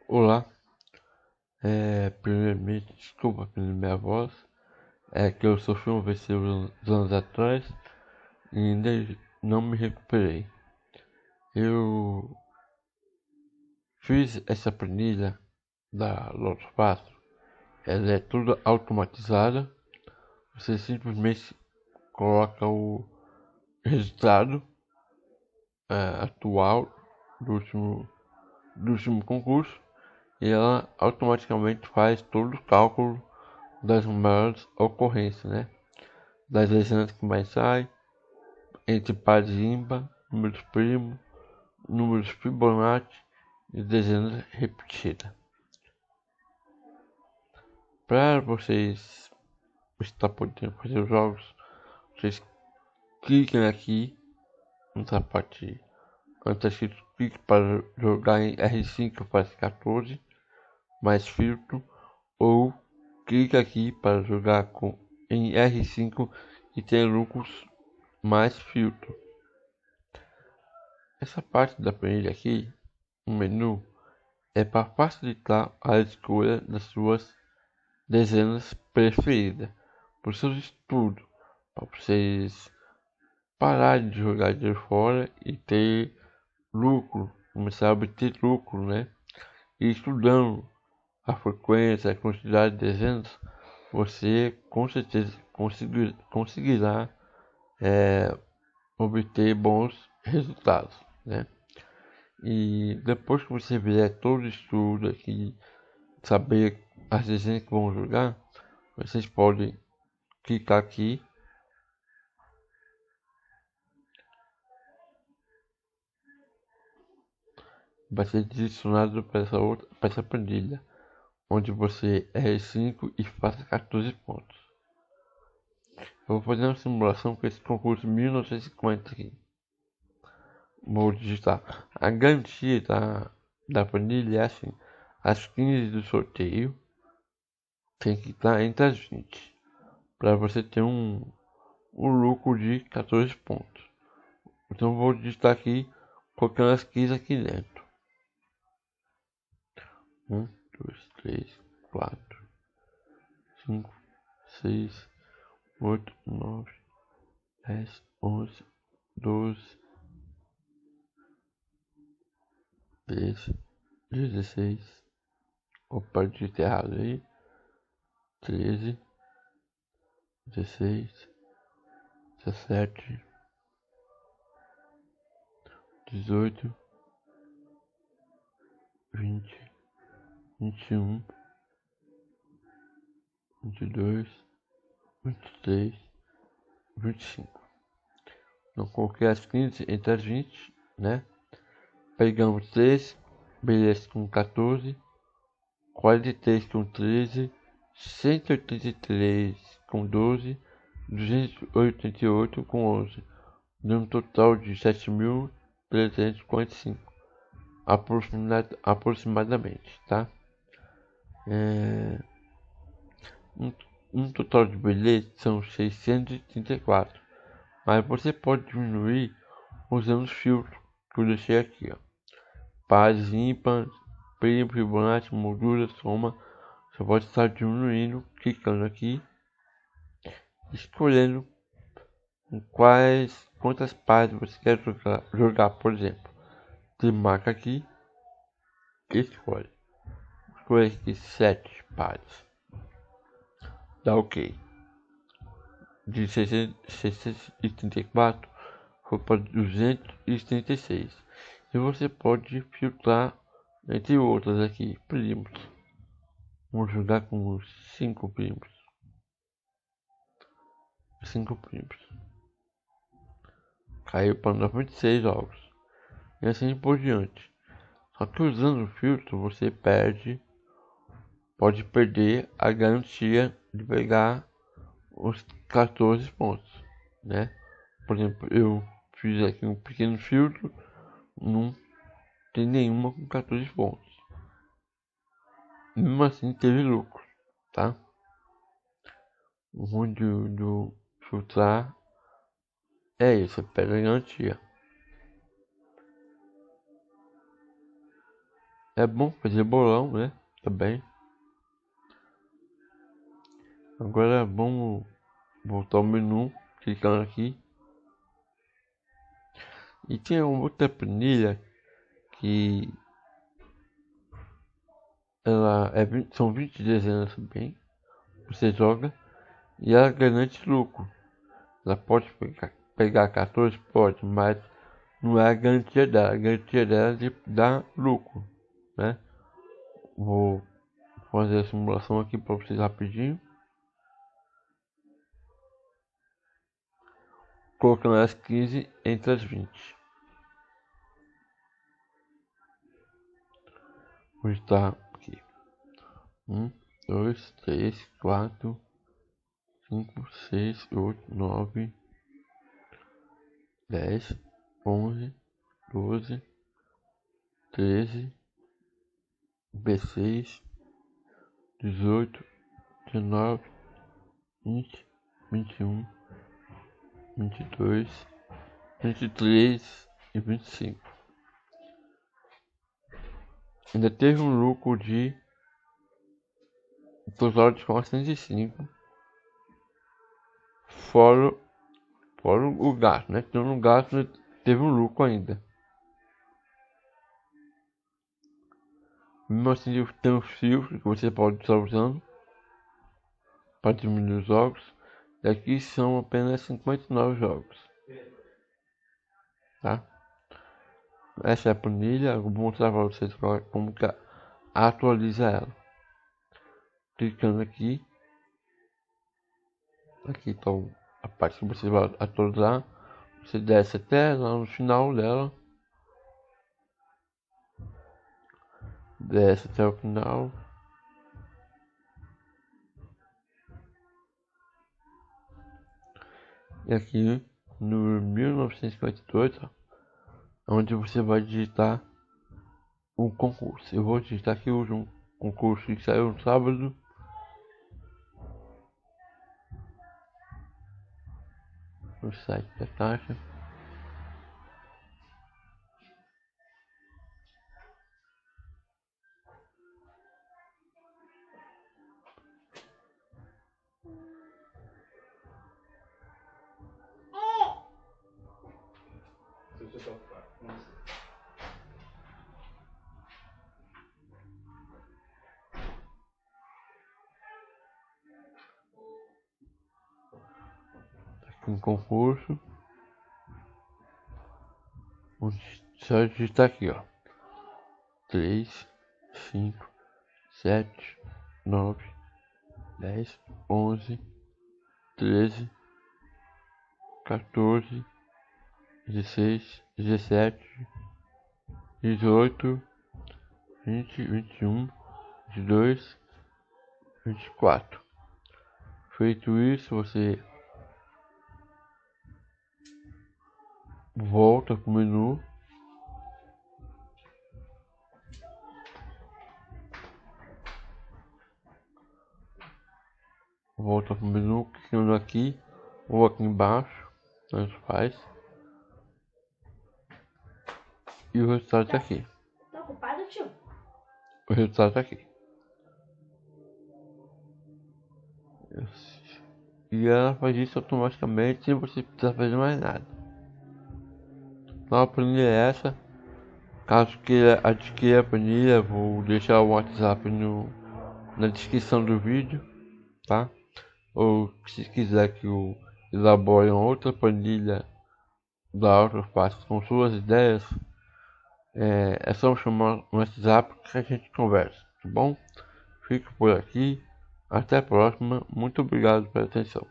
Olá, primeiramente, desculpa pela minha voz, é que eu sofri um AVC uns anos atrás e ainda não me recuperei. Eu fiz essa planilha da Lotus 4, ela é toda automatizada, você simplesmente coloca o resultado atual do último concurso e ela automaticamente faz todo o cálculo das maiores ocorrências, né? Das dezenas que mais saem, entre pares ímpar, números primos, números Fibonacci e dezenas repetidas. Para vocês estar podendo fazer os jogos, vocês cliquem aqui nessa parte onde está escrito clique para jogar em R5 faz 14 mais filtro, ou clique aqui para jogar em R5 e tem lucros mais filtro. Essa parte da planilha aqui, o menu, é para facilitar a escolha das suas dezenas preferidas para os seus estudos, para vocês pararem de jogar dinheiro fora e ter lucro, começar a obter lucro, né? E estudando a frequência, a quantidade de dezenas, você com certeza conseguirá obter bons resultados, né? E depois que você fizer todo o estudo aqui, saber as dezenas que vão jogar, vocês podem clicar aqui, vai ser direcionado para essa planilha, onde você R5 e faça 14 pontos. Eu vou fazer uma simulação com esse concurso 1950 aqui. Vou digitar. A garantia da planilha é assim: as 15 do sorteio tem que estar entre as 20, para você ter um lucro de 14 pontos. Então vou digitar aqui, colocando as 15 aqui dentro. 1, 2, 3, 4, 5, 6, 8, 9, 10, 11, 12, 13, 16. Opa, digitei errado aí. 13, 16, 17, 18, 20, 21, 22, 23, 25. Então coloquei as 15 entre as 20, né? Pegamos 3, beleza, com 14, 43 com 13, 183 com 12, 288 com 11, dando um total de 7.345 aproximadamente, tá? Um, um total de bilhetes são 634, mas você pode diminuir usando os filtros que eu deixei aqui, ó. Pares ímpares, primo, Fibonacci, moldura, soma. Você pode estar diminuindo, clicando aqui, escolhendo quantas páginas você quer jogar, por exemplo. Você marca aqui, escolhe aqui 7 páginas, dá OK. De 634 foi para 236 e você pode filtrar entre outras aqui, primos. Vamos jogar com os 5 primos. 5 primos. Caiu para 96 jogos. E assim por diante. Só que usando o filtro você pode perder a garantia de pegar os 14 pontos, né? Por exemplo, eu fiz aqui um pequeno filtro, não tem nenhuma com 14 pontos. Mesmo assim teve lucro, tá? O ruim do filtrar é isso, perde a garantia. É bom fazer bolão, né? Também. Agora vamos voltar ao menu, clicando aqui. E tem uma outra planilha que ela é são 20 dezenas bem. Você joga e ela garante lucro. Ela pode pegar 14, pode, mas não é a garantia dela. A garantia dela é de dar lucro, né? Vou fazer a simulação aqui para vocês rapidinho. Colocando as 15 entre as 20. Vou estar aqui. 1, 2, 3, 4, 5, 6, 8, 9, 10, 11, 12, 13, 16, 18, 19, 20, 21, 22, 23 e 25. Ainda teve um lucro de total de 405, fora o gasto, né? Então no gasto teve um lucro ainda. Mesmo assim, tem os fios que você pode estar usando para diminuir os jogos. E aqui são apenas 59 jogos, tá? Essa é a planilha. Eu vou mostrar para vocês como que atualiza ela. Clicando aqui, está a parte que você vai atualizar. Você desce até lá no final dela, desce até o final. E aqui no 1952, onde você vai digitar um concurso. Eu vou digitar aqui hoje um concurso que saiu no sábado. No site da Caixa. Um concurso. Só digitar aqui, ó. 3, 5, 7, 9, 10, 11, 13, 14, 16, 17, 18, 20, 21, 22, 24. Feito isso, você volta para o menu. Volta para o menu, clicando aqui ou aqui embaixo, tanto faz. E o resultado tá aqui. Tá ocupado, tio? O resultado tá aqui. E ela faz isso automaticamente sem você precisar fazer mais nada. Então a planilha é essa. Caso queira adquirir a planilha, vou deixar o WhatsApp na descrição do vídeo, tá? Ou se quiser que eu elabore outra planilha da Autofácil com suas ideias, é só chamar no WhatsApp que a gente conversa, tá bom? Fico por aqui, até a próxima, muito obrigado pela atenção.